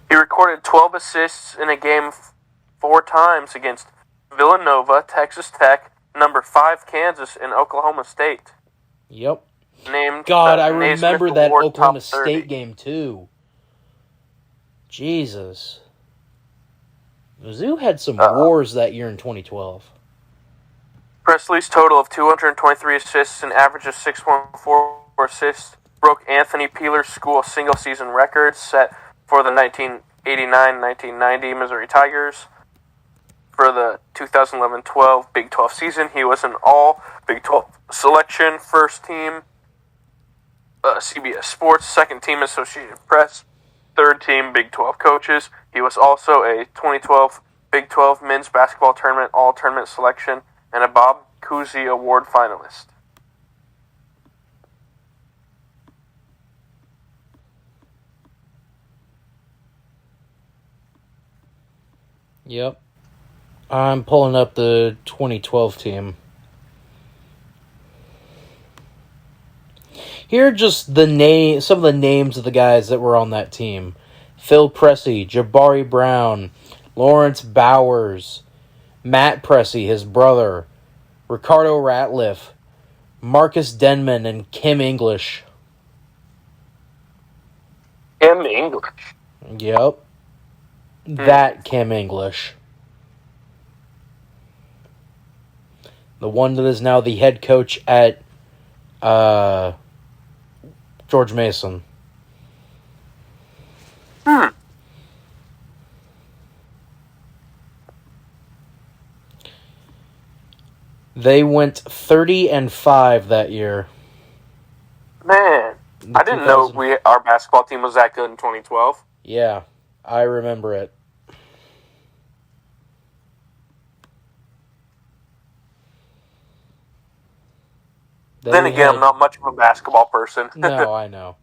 He recorded 12 assists in a game 4 times against Villanova, Texas Tech, number 5 Kansas, and Oklahoma State. Yep. Named I remember that Award Oklahoma top 30. State game, too. Jesus. Mizzou had some wars that year in 2012. Presley's total of 223 assists and average of 6.4 assists broke Anthony Peeler's school single-season record set for the 1989-1990 Missouri Tigers. For the 2011-12 Big 12 season, he was an all-Big 12 selection, first team CBS Sports, second team Associated Press, third team Big 12 coaches. He was also a 2012 Big 12 men's basketball tournament all-tournament selection and a Bob Cousy Award finalist. Yep. I'm pulling up the 2012 team. Here are just some of the names of the guys that were on that team. Phil Pressey, Jabari Brown, Lawrence Bowers, Matt Pressey, his brother, Ricardo Ratliff, Marcus Denman, and Kim English. Kim English? Yep. That Kim English. The one that is now the head coach at George Mason. They went 30-5 that year. Man, I didn't know our basketball team was that good in 2012. Yeah, I remember it. Then again, I'm not much of a basketball person. No, I know.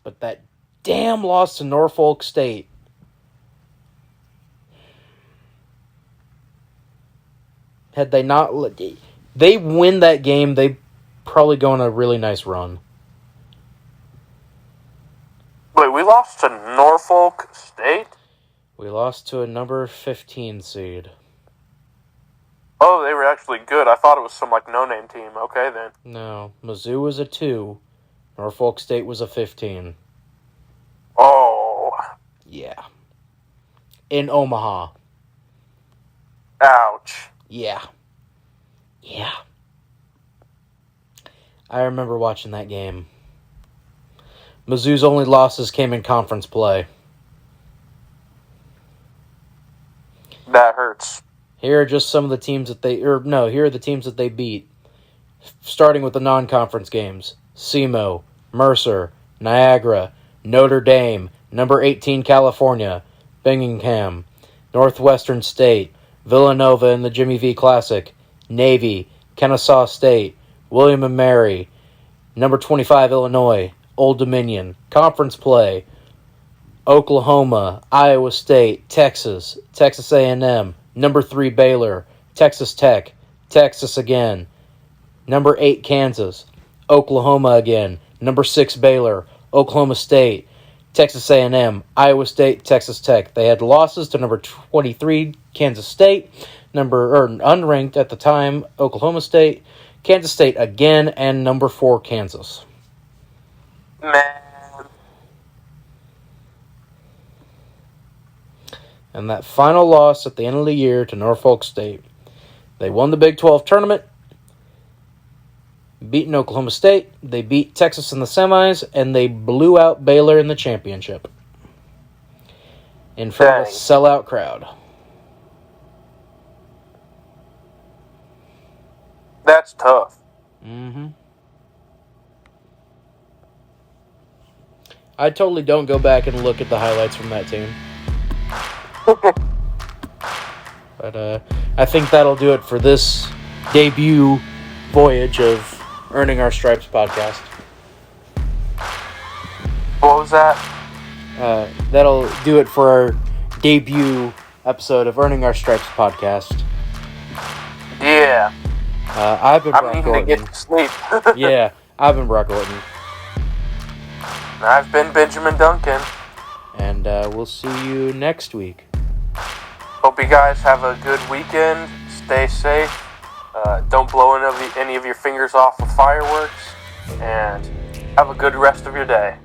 But that damn loss to Norfolk State. Had they not... They win that game, they probably go on a really nice run. Wait, we lost to Norfolk State? We lost to a number 15 seed. Oh, they were actually good. I thought it was some, no-name team. Okay, then. No, Mizzou was a 2. Norfolk State was a 15. Oh. Yeah. In Omaha. Ouch. Yeah. Yeah. I remember watching that game. Mizzou's only losses came in conference play. That hurts. Here are just some of the teams that here are the teams that they beat. Starting with the non-conference games. SEMO, Mercer, Niagara, Notre Dame, number 18 California, Binghamton, Northwestern State, Villanova in the Jimmy V Classic, Navy, Kennesaw State, William & Mary, number 25 Illinois, Old Dominion, Conference Play, Oklahoma, Iowa State, Texas, Texas A&M, number 3 Baylor, Texas Tech, Texas again, number 8 Kansas, Oklahoma again, number 6 Baylor, Oklahoma State, Texas A&M, Iowa State, Texas Tech. They had losses to number 23 Kansas State, unranked at the time Oklahoma State, Kansas State again, and number 4 Kansas. Man. And that final loss at the end of the year to Norfolk State. They won the Big 12 tournament, beaten Oklahoma State, they beat Texas in the semis, and they blew out Baylor in the championship. In front of a sellout crowd. That's tough. Mm-hmm. I totally don't go back and look at the highlights from that team. But I think that'll do it for this debut voyage of Earning Our Stripes podcast. What was that? That'll do it for our debut episode of Earning Our Stripes podcast. Yeah. I've been I'm Brock needing Gorton. to get to sleep. Yeah, I've been Brock Gorton. I've been Benjamin Duncan. And we'll see you next week. Hope you guys have a good weekend. Stay safe. Don't blow any of your fingers off with fireworks. And have a good rest of your day.